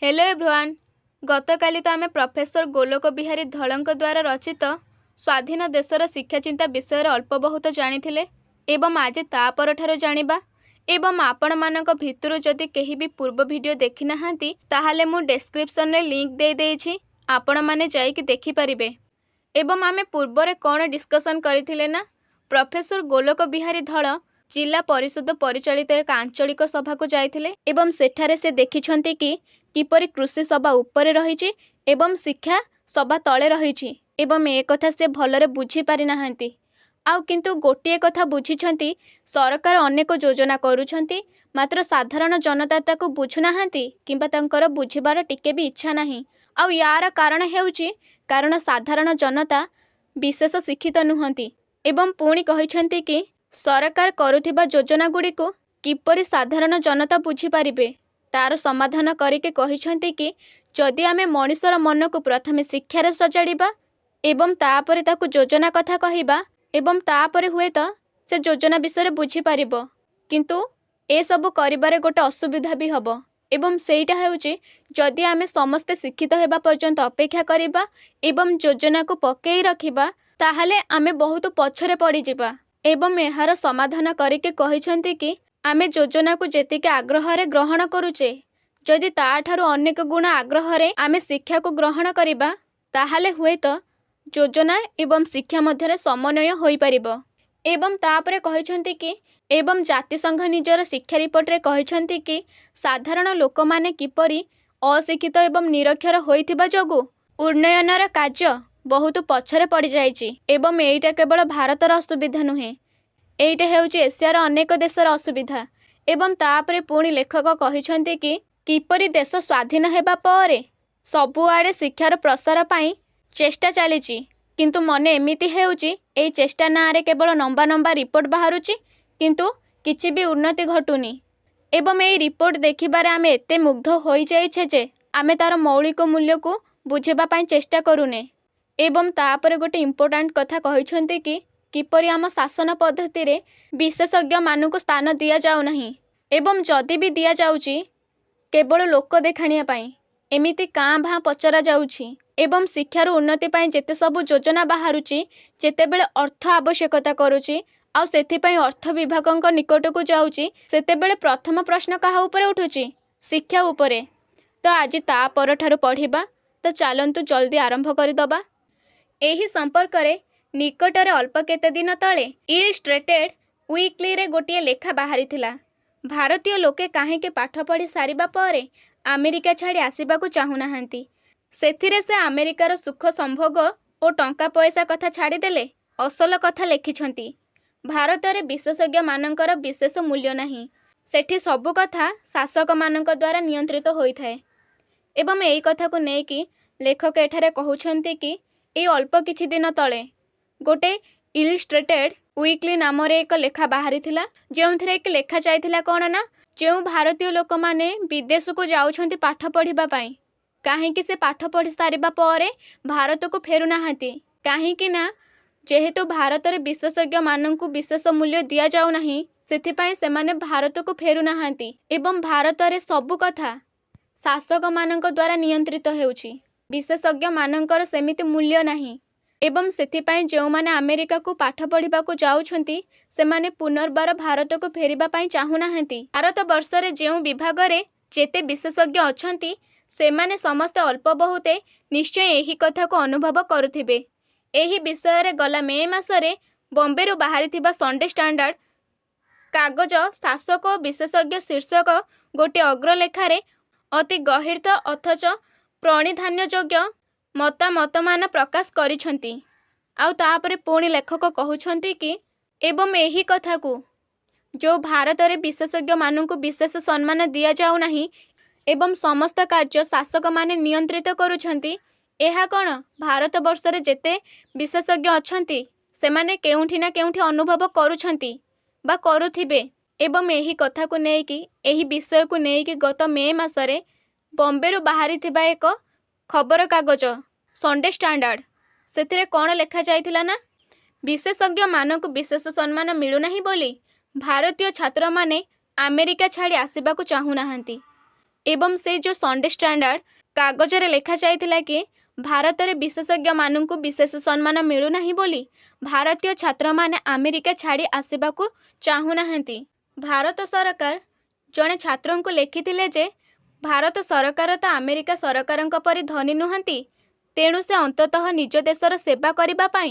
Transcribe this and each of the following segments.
Hello एभ्रुवान। गतकाली तो आम professor Golok Bihari धलଙ୍କ द्वारा रचित स्वाधीन देशर शिक्षा चिंता विषय अल्प बहुत जानी एवं आज तापरठारु जानिबा एवं आपण मानक भितरु जदि केही भी पूर्व वीडियो देखि नाहांती ताहाले मु डिस्क्रिप्शन रे लिंक दे देइछि, आपण माने जाइकि देखि परिबे। एवं आमे पूर्वरे कोन डिस्कशन करिथिले ना, प्रोफेसर गोलोक बिहारी धल जिला परिषद परिचालित एक आंचलिक सभा को जाइथिले एवं सेठारे से देखिछंती कि किपरि कृषि सभा उपरे रहिछि एवं शिक्षा सभा तले रहिछि एवं ए कथा से भलरे बुझी पारि नाहांती। आउ किंतु गोटिए कथा बुझिछंती, सरकार अनेक योजना करूछंती, मात्र साधारण जनता ताकू बुझु नाहांती किंबा तांकर बुझिबार टिके भी इच्छा नाही। आउ यार कारण हेउछि कारण साधारण जनता विशेष शिक्षित नुहंती एवं पुणी कहिछंती कि सरकार करुथिबा योजना गुडी को किपरि साधारण जनता बुझी पारिबे तार समाधान करिके कहिछंती कि जदि आमे मनुष्यर मन को प्रथमे शिक्षार सजाड़िबा एवं तापरे ताकू योजना कथा कहिबा एवं तापरे हुए तो से योजना विषय बुझी पारिबो, किंतु ए सब करिबारे गोटे असुविधा भी हबो एवं सेइटा हेउछि जदि आमे समस्ते शिक्षित हेबा पर्यंत अपेक्षा करिबा एवं योजना को पकेई रखिबा ताहाले आमे बहुत पछरे पड़ी जिबा। एवं एहार समाधान करिके कहिछंती कि आमे योजना को जेतिके आग्रहरे ग्रहण करूचे जदि ताठारु अनेक गुण आग्रहरे आमे शिक्षा को ग्रहण करिबा ताहाले हुए तो योजना एवं शिक्षा मध्यरे समन्वय होई परिबो। एवं तापरे कहिछंती कि एवं जातिसंघ निजर शिक्षा रिपोर्ट रे कहिछंती कि साधारण लोक माने किपरि अशिक्षित एवं निरक्षर होइथिबा जोगु उन्नयनर कार्य बहुत पछरे पड़ जाइछि एवं एइटा केवल भारतर असुविधा नुहे, एइटा हेउछि एशियार अनेक देशर असुविधा। एवं तापरे पुणी लेखक कहिछंती कि किपरि देश स्वाधीन हेबा परे सबुआडे शिक्षार प्रसार पाई चेष्टा चलीछि, किंतु मने एमिति हेउछि एई चेष्टा नारे केवल नंबा नंबा रिपोर्ट बाहरुछि किंतु किछि भी उन्नति घटुनी। एवं एई रिपोर्ट देखिबारे आमे एते मुग्ध होई जाइछे जे आमे तार मौलिक मूल्य को बुझेबा पाई चेष्टा करूने। एवं तापरे गोटे इम्पोर्टांट कथा कहिछंती कि किपरि आम शासन पद्धति रे विशेषज्ञ मानकु स्थान दिया जाउ नाही एवं जदि भी दिया जाउछि केवल लोक देखाणिया पाई एमिति कां भां पचरा जाउछि एवं शिक्षार उन्नति पाई जेते सब योजना बाहरुछि जेतेबेले अर्थ आवश्यकता करूछि आउ सेथिपाई अर्थ विभागक निकट को जाउछि सेतेबेले प्रथम प्रश्न काहा उपरे उठुछि, शिक्षा उपरे। तो आज ता परठारु पढ़िबा, तो चलंतु जल्दी आरंभ करिदबा। एही संपर्क रे निकटरे अल्प केते दिन तले इलस्ट्रेटेड वीकली रे गोटिए लेखा बाहरी थिला। भारतीय लोके काहेके पाठ पढ़ी सारिबा परे अमेरिका छाड़ी आसिबाकू चाहू नाहांती, सेथिरे से अमेरिकार सुख संभोग और टंका पैसा कथा छाड़ी देले असल कथा लेखिछंती। भारत रे विशेषज्ञ मानकर विशेष मूल्य नाही, सेठी सबु कथा शासक मानक द्वारा नियंत्रित होई थाए। एवं एई कथा को नेकी लेखक एठारे कहउछंती कि ए अल्प किछि दिन तले गोटे इलस्ट्रेटेड वीकली नाम रे एक लेखा बाहरी थिला, जेउथिरे एक लेखा जाइथिला कोन ना जेउ भारतीय लोक माने विदेश को जाउछंती पाठ पढ़िबा पाई काहेकि से पाठ पढ़ी सारिबा परे भारत को फेरु नाहांती, काहेकि ना जेहेतु भारत रे विशेषज्ञ माननकु विशेष मूल्य दिया जाउ नाही सेथिपाई सेमाने भारत को फेरु नाहांती एवं भारत रे सबु कथा शासक मानक द्वारा नियंत्रित हेउछि, विशेषज्ञ मानकर सेमिति मूल्य नाही एवं सेथिपाई जेउ माने अमेरिका को पाठ पढ़िबा को जाउछंती सेमाने पुनर्बार भारत को फेरिबा पाई चाहू नाहांती। भारत वर्ष रे जेउ विभाग रे जेते विशेषज्ञ अछंती सेमाने समस्त अल्प बहुते निश्चय एही कथा को अनुभव करुथिबे। एही विषय रे गला मे मासरे बॉम्बे रु बाहरी थिबा संडे स्टैंडर्ड कागज शासक और विशेषज्ञ शीर्षक गोटे अग्रलेखारे अति गहिर्त अथच प्रणिधान्य योग्य मतामतमान प्रकाश करिछंती। आउ तापरे पुणी लेखक कहउछंती कि एवं एही कथा को जो भारत रे विशेषज्ञ मानकु विशेष सम्मान दिया जाउ नाही एवं समस्त कार्य शासक माने नियंत्रित करूछंती, एहा कौन भारत वर्ष रे जेते विशेषज्ञ अछंती सेमाने केउठी ना केउठी अनुभव करूछंती बा करूथिबे। एवं एही कथा को नेकी एही विषय को नेकी गत मे मासरे बॉम्बे रु बाहरी थिबा एक खबर कागज संडे स्टैंडर्ड सेथिरे कौन लेखा जाइथिला ना, विशेषज्ञ मानकु विशेष सम्मान मिलु नाही बोली भारतीय छात्र माने अमेरिका छाड़ी आसिबाकू चाहू नाहांती। एवं से जो संडे स्टैंडर्ड कागजरे लेखा जाइथिला कि भारत विशेषज्ञ मानू विशेष सम्मान मिलूना बोली भारतीय छात्र माने अमेरिका छाड़ी आसवाक चाहूना। भारत सरकार जड़े छात्र को लिखिथिले जे भारत सरकार तो अमेरिका सरकार परि धनी नुहंती, तेणु से अंततः निज देशर सेवा करने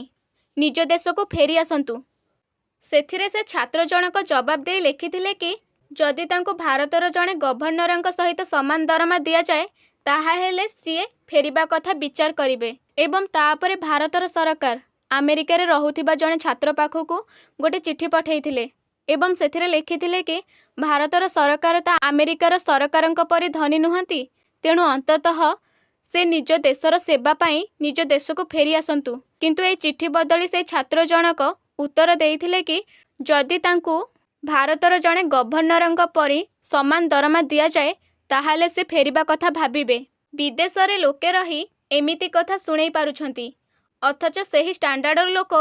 निज देश को फेरी आसतु। सेथिरे से छात्र जनक जवाब दे लिखिथिले कि जदि तांको भारतर जड़े गवर्नर सहित समान दरमा दि जाए ताहाहेले सीए फेरिबा कथा विचार करिवे। एवं तापरे भारतर सरकार अमेरिका रे रहुथिबा जड़े छात्र पाखकु गोटे चिठी पठेइथिले एवं सेथिरे लिखिथिले कि भारतर सरकार तो अमेरिकार सरकारंक परि धनी नुहंती, तेणु अंततः से निज देशर सेवा पाई निज देश को फेरी आसतु। किंतु ए चिठी बदली से छात्र जनक उत्तर देइथिले कि जदि तांकु भारतर जड़े गवर्नर परि समान दरमा दि जाए ताहाले से फेरिबा कथा भाबिबे। विदेश रे लोके रही एमिति कथा सुनै पारुछंती, अथच सेही स्टैंडर्डर लोक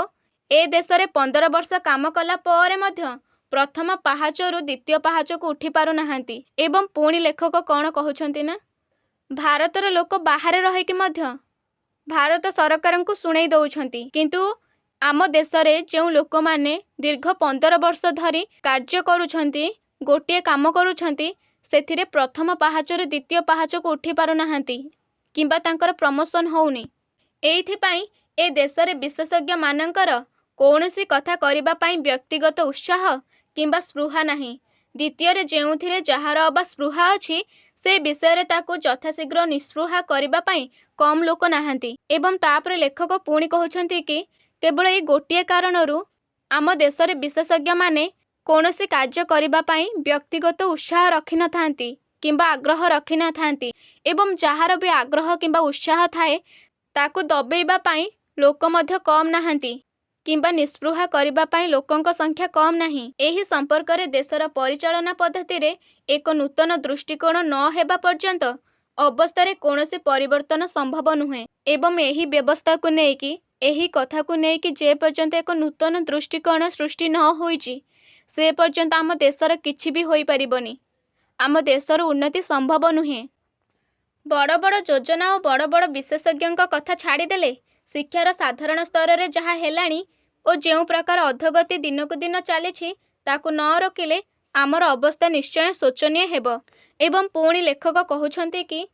ए देश रे 15 वर्ष काम कला परे मध्य प्रथम पाहाचरू द्वितीय पाहाच को उठी पारु नाहांती। एवं पुणी लेखक कौन कहउछंती ना, भारतर लोक बाहर रहिकी मध्य भारत सरकार को सुनै दउछंती, किंतु आम देश रे जो लोक माने दीर्घ 15 वर्ष धरी कार्य करुछंती, गोटे काम करुछंती, सेथिरे प्रथम पाहाचरू द्वितीय पाहाच को उठी पारु नाहांती किंबा तांकर प्रमोशन होउनी। एइथिपाई ए देश रे विशेषज्ञ मानकर कौनसी कथा करिबा पाई व्यक्तिगत उत्साह किंबा स्पृहा नहीं। द्वितीय रे जेउथिरे जहार अबा स्पृहा अछि से विषय रे ताकू यथाशीघ्र निस्पृहा करिबा पाई कम लोक नाहांती। एवं तापर लेखक पुणी कहउछंती कि केवल ए गोटिए कारणरू आम देश रे विशेषज्ञ माने कौनसी कार्य करिबा पाई व्यक्तिगत उत्साह रखि न थांती किंबा आग्रह रखि न थांती। एवं जहार भी आग्रह किंबा उत्साह थाए ताकू दबेइबा पाई लोक मध्य कम नाहांती किंबा निस्पृहा करिबा पाई लोकंक संख्या कम नहीं। एही संपर्क रे देशर परिचालना पद्धति रे एक नूतन दृष्टिकोण न हेबा पर्यंत अवस्था रे कौनसी परिवर्तन संभव नुहे। एवं एही व्यवस्था को नेकी एही कथा को नेकी जे पर्यंत एक नूतन दृष्टिकोण सृष्टि न होईची से पर्यंत आम देशर किछि भी होई परिबनी, आम देशर उन्नति संभव नुहे। बड़ बड़ योजना और बड़ बड़ विशेषज्ञ कथा छाड़ीदेले शिक्षार साधारण स्तर रे जहा हेलाणी और जो प्रकार अधोगति दिनकु दिन चली ताकू न रोकिले आमर अवस्था निश्चय शोचनीय हेब। एवं पुणी लेखक कहउछंती कि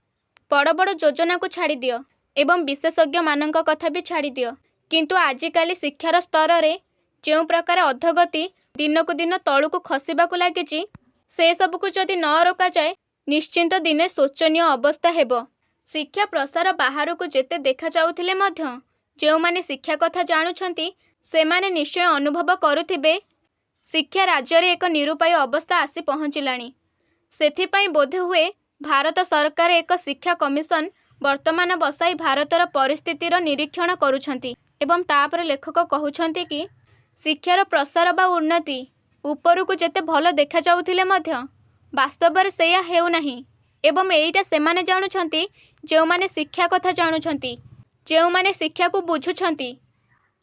बड़ बड़ योजना को छाड़ी दियो एवं विशेषज्ञ मानक कथा भी छाड़ी दियो, किंतु आजिकाली शिक्षार स्तर रे जो प्रकार अधोगति दिनकु दिन तळुकु खसिबाकु लागिची से सबकु जदि न रोका जाए निश्चिंत दिने शोचनीय अवस्था हेब। शिक्षा प्रसार बाहरकु जेते देखा जाउथिले मध्य जो माने शिक्षा कथा जानुछंती सेमाने निश्चय अनुभव करुथिबे शिक्षा राज्य रे एक निरुपाय अवस्था आसी पहुँचलाणी। सेथिपाई बोधे हुए भारत सरकार एक शिक्षा कमिशन वर्तमान बसाई भारतर परिस्थितिर निरीक्षण करुछंती। एवं तापर लेखक कहउछंती कि शिक्षार प्रसार बा उन्नति उपरकू जेते भल देखा जाउथिले मध्य वास्तव रे सेया हेउ नाही। एवं एइटा सेमाने जानुछंती जो माने शिक्षा कथा जानुछंती, जो माने शिक्षा को बुझुछंती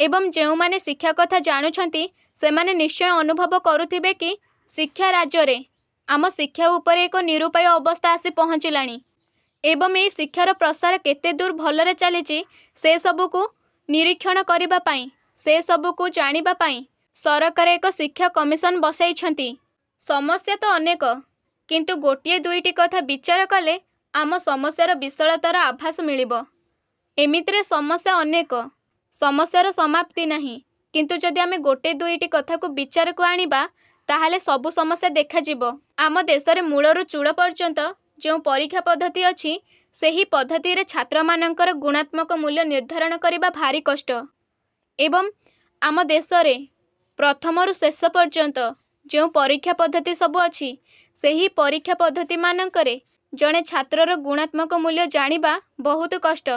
एवं जो माने शिक्षा कथा जानुछंती सेमाने निश्चय अनुभव करुथिबे कि शिक्षा राज्य रे आम शिक्षा उपरे एक निरुपाय अवस्था आसी पहुँचलाणी। एवं ए शिक्षार प्रसार केते दूर भलरे चलीची से सबको निरीक्षण करिबा पाई से सबको जानिबा पाई सरकार एक शिक्षा कमिशन बसाइछंती। समस्या तो अनेक, किंतु गोटिए दुईटी कथा विचार कले आम समस्यार विशालतार आभास मिलिब। एमितिरे समस्या अनेक, समस्यार समाप्ति नहीं, किंतु जदि आमे गोटे दुईटी कथा को विचार को आनिबा ताहाले सबु समस्या देखाजिब। आम देश रे मूलरू चूड़ पर्यंत जो परीक्षा पद्धति अछि सेही पद्धति रे छात्र मानकर गुणात्मक मूल्य निर्धारण करिबा भारी कष्ट। एवं आम देश रे प्रथमरु शेष पर्यंत जो परीक्षा पद्धति सब अछि सेही परीक्षा पद्धति मानकरे जड़े छात्रर गुणात्मक मूल्य जानिबा बहुत कष्ट।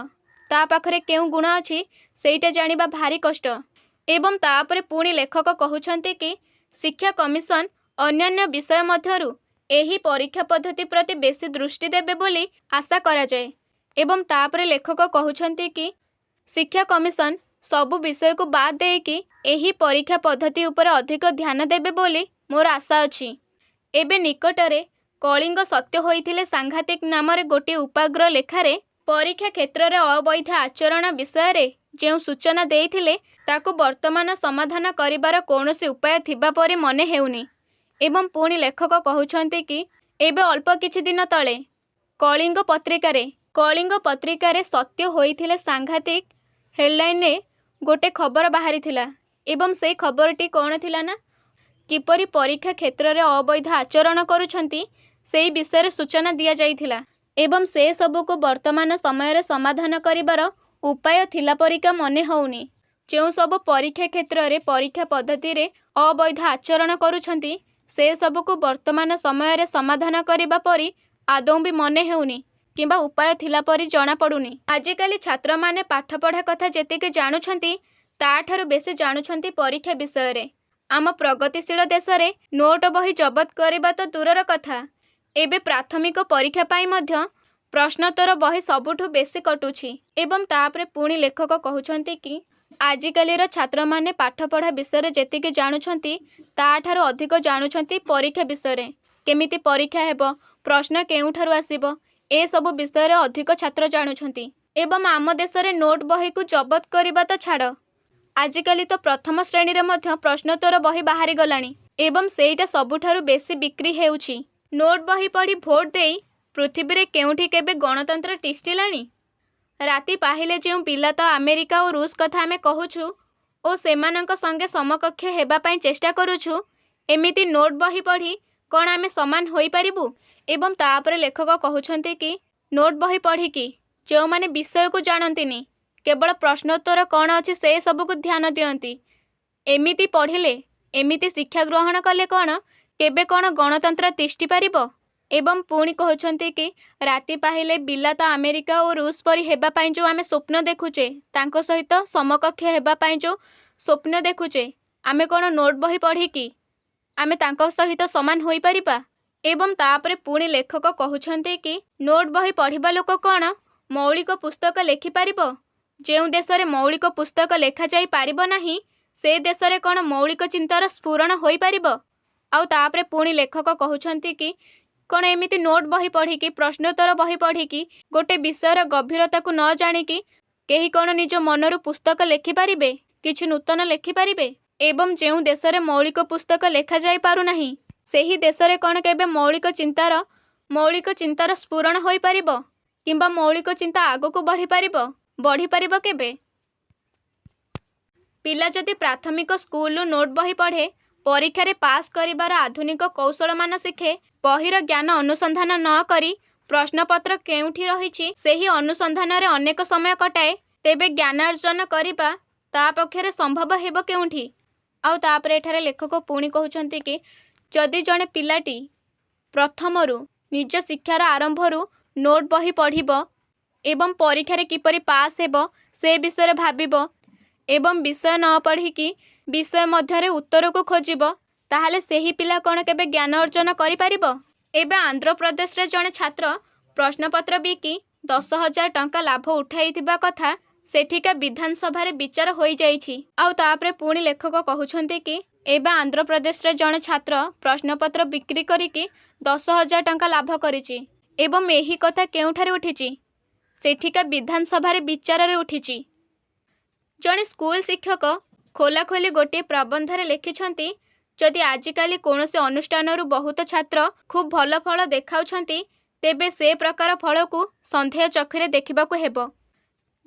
ता पाखरे केउ गुण अछि सेइटा जानिबा भारी कष्ट। एवं तापरे पुणी लेखक कहउछंती कि शिक्षा कमिशन अन्यान्य विषय मध्यरु एही परीक्षा पद्धति प्रति बेसी दृष्टि देबे बोली आशा करा जाए। एवं तापरे लेखक कहउछंती कि शिक्षा कमिशन सबु विषय को बाद देकी एही परीक्षा पद्धति उपरे अधिक ध्यान देबे बोली मोर आशा अछि। एबे निकटरे କଳିଙ୍ଗ ସତ୍ୟ ହୋଇଥିଲେ ସାଂଘାତିକ ନାମରେ ଗୋଟିଏ ଉପାଗ୍ର ଲେଖାରେ ପରୀକ୍ଷା କ୍ଷେତ୍ରରେ ଅବୈଧ ଆଚରଣ ବିଷୟରେ ଯେଉଁ ସୂଚନା ଦେଇଥିଲେ ତାକୁ ବର୍ତ୍ତମାନ ସମାଧାନ କରିବାର କୌଣସି ଉପାୟ ଥିବା ପରି ମନେ ହେଉନି। ଏବଂ ପୁଣି ଲେଖକ କହୁଛନ୍ତି କି ଏବେ ଅଳ୍ପ କିଛି ଦିନ ତଳେ କଳିଙ୍ଗ ପତ୍ରିକାରେ ସତ୍ୟ ହୋଇଥିଲେ ସାଂଘାତିକ ହେଡଲାଇନ୍ରେ ଗୋଟେ ଖବର ବାହାରିଥିଲା। ଏବଂ ସେଇ ଖବରଟି କ'ଣ ଥିଲା ନା, କିପରି ପରୀକ୍ଷା କ୍ଷେତ୍ରରେ ଅବୈଧ ଆଚରଣ କରୁଛନ୍ତି ସେହି ବିଷୟରେ ସୂଚନା ଦିଆଯାଇଥିଲା। ଏବଂ ସେ ସବୁକୁ ବର୍ତ୍ତମାନ ସମୟରେ ସମାଧାନ କରିବାର ଉପାୟ ଥିଲା ପରିକା ମନେ ହେଉନି। ଯେଉଁ ସବୁ ପରୀକ୍ଷା କ୍ଷେତ୍ରରେ ପରୀକ୍ଷା ପଦ୍ଧତିରେ ଅବୈଧ ଆଚରଣ କରୁଛନ୍ତି ସେ ସବୁକୁ ବର୍ତ୍ତମାନ ସମୟରେ ସମାଧାନ କରିବା ପରି ଆଦୌ ବି ମନେ ହେଉନି କିମ୍ବା ଉପାୟ ଥିଲା ପରି ଜଣାପଡ଼ୁନି। ଆଜିକାଲି ଛାତ୍ରମାନେ ପାଠପଢ଼ା କଥା ଯେତିକି ଜାଣୁଛନ୍ତି ତାଠାରୁ ବେଶୀ ଜାଣୁଛନ୍ତି ପରୀକ୍ଷା ବିଷୟରେ। ଆମ ପ୍ରଗତିଶୀଳ ଦେଶରେ ନୋଟ ବହି ଜବତ କରିବା ତ ଦୂରର କଥା, ଏବେ ପ୍ରାଥମିକ ପରୀକ୍ଷା ପାଇଁ ମଧ୍ୟ ପ୍ରଶ୍ନୋତ୍ତର ବହି ସବୁଠୁ ବେଶୀ କଟୁଛି। ଏବଂ ତାପରେ ପୁଣି ଲେଖକ କହୁଛନ୍ତି କି ଆଜିକାଲିର ଛାତ୍ରମାନେ ପାଠପଢ଼ା ବିଷୟରେ ଯେତିକି ଜାଣୁଛନ୍ତି ତାଠାରୁ ଅଧିକ ଜାଣୁଛନ୍ତି ପରୀକ୍ଷା ବିଷୟରେ। କେମିତି ପରୀକ୍ଷା ହେବ, ପ୍ରଶ୍ନ କେଉଁଠାରୁ ଆସିବ, ଏସବୁ ବିଷୟରେ ଅଧିକ ଛାତ୍ର ଜାଣୁଛନ୍ତି। ଏବଂ ଆମ ଦେଶରେ ନୋଟ ବହିକୁ ଜବତ କରିବା ତ ଛାଡ଼, ଆଜିକାଲି ତ ପ୍ରଥମ ଶ୍ରେଣୀରେ ମଧ୍ୟ ପ୍ରଶ୍ନୋତ୍ତର ବହି ବାହାରିଗଲାଣି ଏବଂ ସେଇଟା ସବୁଠାରୁ ବେଶୀ ବିକ୍ରି ହେଉଛି। ନୋଟ ବହି ପଢ଼ି ଭୋଟ ଦେଇ ପୃଥିବୀରେ କେଉଁଠି କେବେ ଗଣତନ୍ତ୍ର ତିଷ୍ଠିଲାଣି? ରାତି ପାହିଲେ ଯେଉଁ ବିଲାତ, ଆମେରିକା ଓ ରୁଷ କଥା ଆମେ କହୁଛୁ ଓ ସେମାନଙ୍କ ସଙ୍ଗେ ସମକକ୍ଷ ହେବା ପାଇଁ ଚେଷ୍ଟା କରୁଛୁ, ଏମିତି ନୋଟ ବହି ପଢ଼ି କ'ଣ ଆମେ ସମାନ ହୋଇପାରିବୁ? ଏବଂ ତାପରେ ଲେଖକ କହୁଛନ୍ତି କି ନୋଟ ବହି ପଢ଼ିକି ଯେଉଁମାନେ ବିଷୟକୁ ଜାଣନ୍ତିନି, କେବଳ ପ୍ରଶ୍ନୋତ୍ତର କ'ଣ ଅଛି ସେ ସବୁକୁ ଧ୍ୟାନ ଦିଅନ୍ତି, ଏମିତି ପଢ଼ିଲେ, ଏମିତି ଶିକ୍ଷା ଗ୍ରହଣ କଲେ କ'ଣ କେବେ କ'ଣ ଗଣତନ୍ତ୍ର ତିଷ୍ଠି ପାରିବ? ଏବଂ ପୁଣି କହୁଛନ୍ତି କି ରାତି ପାହିଲେ ବିଲାତ, ଆମେରିକା ଓ ରୁଷ ପରି ହେବା ପାଇଁ ଯେଉଁ ଆମେ ସ୍ୱପ୍ନ ଦେଖୁଛେ, ତାଙ୍କ ସହିତ ସମକକ୍ଷ ହେବା ପାଇଁ ଯେଉଁ ସ୍ୱପ୍ନ ଦେଖୁଛେ, ଆମେ କ'ଣ ନୋଟ ବହି ପଢ଼ିକି ଆମେ ତାଙ୍କ ସହିତ ସମାନ ହୋଇପାରିବା? ଏବଂ ତାପରେ ପୁଣି ଲେଖକ କହୁଛନ୍ତି କି ନୋଟ ବହି ପଢ଼ିବା ଲୋକ କ'ଣ ମୌଳିକ ପୁସ୍ତକ ଲେଖିପାରିବ? ଯେଉଁ ଦେଶରେ ମୌଳିକ ପୁସ୍ତକ ଲେଖାଯାଇ ପାରିବ ନାହିଁ ସେ ଦେଶରେ କ'ଣ ମୌଳିକ ଚିନ୍ତାର ସ୍ଫୁରଣ ହୋଇପାରିବ? ଆଉ ତାପରେ ପୁଣି ଲେଖକ କହୁଛନ୍ତି କି କ'ଣ ଏମିତି ନୋଟ ବହି ପଢ଼ିକି, ପ୍ରଶ୍ନୋତ୍ତର ବହି ପଢ଼ିକି, ଗୋଟେ ବିଷୟର ଗଭୀରତାକୁ ନ ଜାଣିକି କେହି କ'ଣ ନିଜ ମନରୁ ପୁସ୍ତକ ଲେଖିପାରିବେ, କିଛି ନୂତନ ଲେଖିପାରିବେ? ଏବଂ ଯେଉଁ ଦେଶରେ ମୌଳିକ ପୁସ୍ତକ ଲେଖାଯାଇ ପାରୁନାହିଁ ସେହି ଦେଶରେ କ'ଣ କେବେ ମୌଳିକ ଚିନ୍ତାର ସ୍ଫୁରଣ ହୋଇପାରିବ କିମ୍ବା ମୌଳିକ ଚିନ୍ତା ଆଗକୁ ବଢ଼ିପାରିବ କେବେ? ପିଲା ଯଦି ପ୍ରାଥମିକ ସ୍କୁଲରୁ ନୋଟ ବହି ପଢ଼େ, ପରୀକ୍ଷାରେ ପାସ୍ କରିବାର ଆଧୁନିକ କୌଶଳମାନ ଶିଖେ, ବହିର ଜ୍ଞାନ ଅନୁସନ୍ଧାନ ନ କରି ପ୍ରଶ୍ନପତ୍ର କେଉଁଠି ରହିଛି ସେହି ଅନୁସନ୍ଧାନରେ ଅନେକ ସମୟ କଟାଏ, ତେବେ ଜ୍ଞାନାର୍ଜନ କରିବା ତା ପକ୍ଷରେ ସମ୍ଭବ ହେବ କେଉଁଠି? ଆଉ ତାପରେ ଏଠାରେ ଲେଖକ ପୁଣି କହୁଛନ୍ତି କି ଯଦି ଜଣେ ପିଲାଟି ପ୍ରଥମରୁ ନିଜ ଶିକ୍ଷାର ଆରମ୍ଭରୁ ନୋଟ ବହି ପଢ଼ିବ ଏବଂ ପରୀକ୍ଷାରେ କିପରି ପାସ୍ ହେବ ସେ ବିଷୟରେ ଭାବିବ ଏବଂ ବିଷୟ ନ ପଢ଼ିକି ବିଷୟ ମଧ୍ୟରେ ଉତ୍ତରକୁ ଖୋଜିବ, ତାହେଲେ ସେହି ପିଲା କ'ଣ କେବେ ଜ୍ଞାନ ଅର୍ଜନ କରିପାରିବ? ଏବେ ଆନ୍ଧ୍ରପ୍ରଦେଶରେ ଜଣେ ଛାତ୍ର ପ୍ରଶ୍ନପତ୍ର ବିକି 10,000 ଟଙ୍କା ଲାଭ ଉଠାଇଥିବା କଥା ସେଠିକା ବିଧାନସଭାରେ ବିଚାର ହୋଇଯାଇଛି। ଆଉ ତାପରେ ପୁଣି ଲେଖକ କହୁଛନ୍ତି କି ଏବେ ଆନ୍ଧ୍ରପ୍ରଦେଶରେ ଜଣେ ଛାତ୍ର ପ୍ରଶ୍ନପତ୍ର ବିକ୍ରି କରିକି 10,000 ଟଙ୍କା ଲାଭ କରିଛି ଏବଂ ଏହି କଥା କେଉଁଠାରେ ଉଠିଛି? ସେଠିକା ବିଧାନସଭାରେ ବିଚାରରେ ଉଠିଛି। ଜଣେ ସ୍କୁଲ ଶିକ୍ଷକ ଖୋଲାଖୋଲି ଗୋଟିଏ ପ୍ରବନ୍ଧରେ ଲେଖିଛନ୍ତି, ଯଦି ଆଜିକାଲି କୌଣସି ଅନୁଷ୍ଠାନରୁ ବହୁତ ଛାତ୍ର ଖୁବ୍ ଭଲ ଫଳ ଦେଖାଉଛନ୍ତି ତେବେ ସେ ପ୍ରକାର ଫଳକୁ ସନ୍ଦେହ ଚକ୍ଷୁରେ ଦେଖିବାକୁ ହେବ।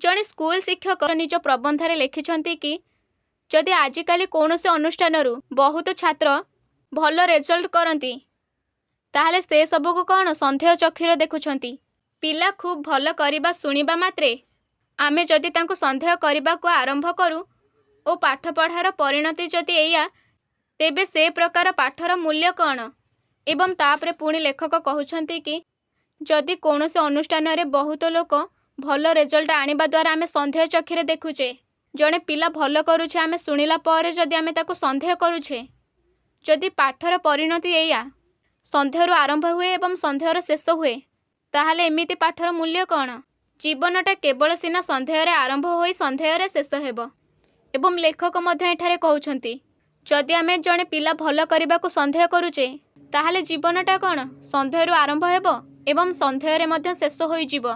ଜଣେ ସ୍କୁଲ ଶିକ୍ଷକ ନିଜ ପ୍ରବନ୍ଧରେ ଲେଖିଛନ୍ତି କି ଯଦି ଆଜିକାଲି କୌଣସି ଅନୁଷ୍ଠାନରୁ ବହୁତ ଛାତ୍ର ଭଲ ରେଜଲ୍ଟ କରନ୍ତି ତାହେଲେ ସେ ସବୁକୁ କ'ଣ ସନ୍ଦେହ ଚକ୍ଷୁରେ ଦେଖୁଛନ୍ତି? ପିଲା ଖୁବ୍ ଭଲ କରିବା ଶୁଣିବା ମାତ୍ରେ ଆମେ ଯଦି ତାଙ୍କୁ ସନ୍ଦେହ କରିବାକୁ ଆରମ୍ଭ କରୁ ଓ ପାଠପଢ଼ାର ପରିଣତି ଯଦି ଏଇଆ, ତେବେ ସେ ପ୍ରକାର ପାଠର ମୂଲ୍ୟ କ'ଣ? ଏବଂ ତାପରେ ପୁଣି ଲେଖକ କହୁଛନ୍ତି କି ଯଦି କୌଣସି ଅନୁଷ୍ଠାନରେ ବହୁତ ଲୋକ ଭଲ ରେଜଲ୍ଟ ଆଣିବା ଦ୍ୱାରା ଆମେ ସନ୍ଦେହ ଚକ୍ଷୁରେ ଦେଖୁଛେ, ଜଣେ ପିଲା ଭଲ କରୁଛେ ଆମେ ଶୁଣିଲା ପରେ ଯଦି ଆମେ ତାକୁ ସନ୍ଦେହ କରୁଛେ, ଯଦି ପାଠର ପରିଣତି ଏଇଆ, ସନ୍ଦେହରୁ ଆରମ୍ଭ ହୁଏ ଏବଂ ସନ୍ଦେହର ଶେଷ ହୁଏ, ତାହେଲେ ଏମିତି ପାଠର ମୂଲ୍ୟ କ'ଣ? ଜୀବନଟା କେବଳ ସିନା ସନ୍ଦେହରେ ଆରମ୍ଭ ହୋଇ ସନ୍ଦେହରେ ଶେଷ ହେବ। ଏବଂ ଲେଖକ ମଧ୍ୟ ଏଠାରେ କହୁଛନ୍ତି ଯଦି ଆମେ ଜଣେ ପିଲା ଭଲ କରିବାକୁ ସନ୍ଦେହ କରୁଛେ ତାହେଲେ ଜୀବନଟା କ'ଣ ସନ୍ଦେହରୁ ଆରମ୍ଭ ହେବ ଏବଂ ସନ୍ଦେହରେ ମଧ୍ୟ ଶେଷ ହୋଇଯିବ।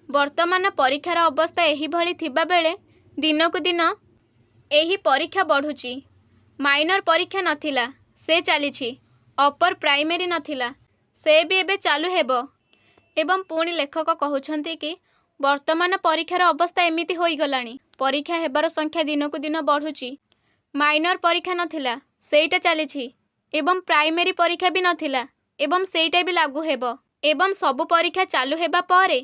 ବର୍ତ୍ତମାନ ପରୀକ୍ଷାର ଅବସ୍ଥା ଏହିଭଳି ଥିବାବେଳେ ଦିନକୁ ଦିନ ଏହି ପରୀକ୍ଷା ବଢ଼ୁଛି। ମାଇନର ପରୀକ୍ଷା ନଥିଲା, ସେ ଚାଲିଛି। ଅପର ପ୍ରାଇମେରୀ ନଥିଲା, ସେ ବି ଏବେ ଚାଲୁ ହେବ। ଏବଂ ପୁଣି ଲେଖକ କହୁଛନ୍ତି କି ବର୍ତ୍ତମାନ ପରୀକ୍ଷାର ଅବସ୍ଥା ଏମିତି ହୋଇଗଲାଣି, ପରୀକ୍ଷା ହେବାର ସଂଖ୍ୟା ଦିନକୁ ଦିନ ବଢ଼ୁଛି। ମାଇନର ପରୀକ୍ଷା ନଥିଲା, ସେଇଟା ଚାଲିଛି ଏବଂ ପ୍ରାଇମେରୀ ପରୀକ୍ଷା ବି ନଥିଲା ଏବଂ ସେଇଟା ବି ଲାଗୁ ହେବ। ଏବଂ ସବୁ ପରୀକ୍ଷା ଚାଲୁ ହେବା ପରେ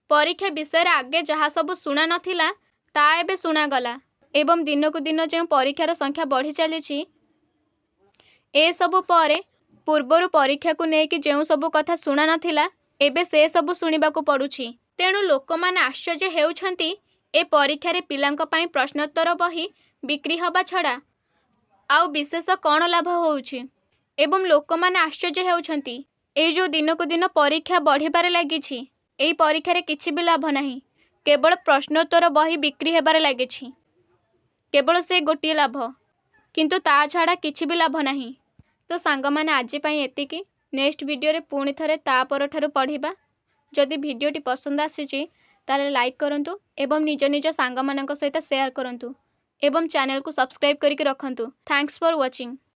ପରୀକ୍ଷା ବିଷୟରେ ଆଗେ ଯାହା ସବୁ ଶୁଣା ନଥିଲା ତାହା ଏବେ ଶୁଣାଗଲା ଏବଂ ଦିନକୁ ଦିନ ଯେଉଁ ପରୀକ୍ଷାର ସଂଖ୍ୟା ବଢ଼ି ଚାଲିଛି, ଏସବୁ ପରେ ପୂର୍ବରୁ ପରୀକ୍ଷାକୁ ନେଇକି ଯେଉଁ ସବୁ କଥା ଶୁଣା ନଥିଲା ଏବେ ସେ ସବୁ ଶୁଣିବାକୁ ପଡ଼ୁଛି। ତେଣୁ ଲୋକମାନେ ଆଶ୍ଚର୍ଯ୍ୟ ହେଉଛନ୍ତି ଏ ପରୀକ୍ଷାରେ ପିଲାଙ୍କ ପାଇଁ ପ୍ରଶ୍ନୋତ୍ତର ବହି ବିକ୍ରି ହେବା ଛଡ଼ା ଆଉ ବିଶେଷ କ'ଣ ଲାଭ ହେଉଛି। ଏବଂ ଲୋକମାନେ ଆଶ୍ଚର୍ଯ୍ୟ ହେଉଛନ୍ତି ଏଇ ଯେଉଁ ଦିନକୁ ଦିନ ପରୀକ୍ଷା ବଢ଼ିବାରେ ଲାଗିଛି, ଏହି ପରୀକ୍ଷାରେ କିଛି ବି ଲାଭ ନାହିଁ, କେବଳ ପ୍ରଶ୍ନୋତ୍ତର ବହି ବିକ୍ରି ହେବାରେ ଲାଗିଛି। କେବଳ ସେ ଗୋଟିଏ ଲାଭ, କିନ୍ତୁ ତା ଛଡ଼ା କିଛି ବି ଲାଭ ନାହିଁ। ତ ସାଙ୍ଗମାନେ ଆଜି ପାଇଁ ଏତିକି। ନେକ୍ସଟ ଭିଡ଼ିଓରେ ପୁଣି ଥରେ ତା ପରଠାରୁ ପଢ଼ିବା। ଯଦି ଭିଡ଼ିଓଟି ପସନ୍ଦ ଆସିଛି ତାହେଲେ ଲାଇକ୍ କରନ୍ତୁ ଏବଂ ନିଜ ନିଜ ସାଙ୍ଗମାନଙ୍କ ସହିତ ସେୟାର କରନ୍ତୁ ଏବଂ ଚ୍ୟାନେଲକୁ ସବସ୍କ୍ରାଇବ୍ କରିକି ରଖନ୍ତୁ। Thanks for watching.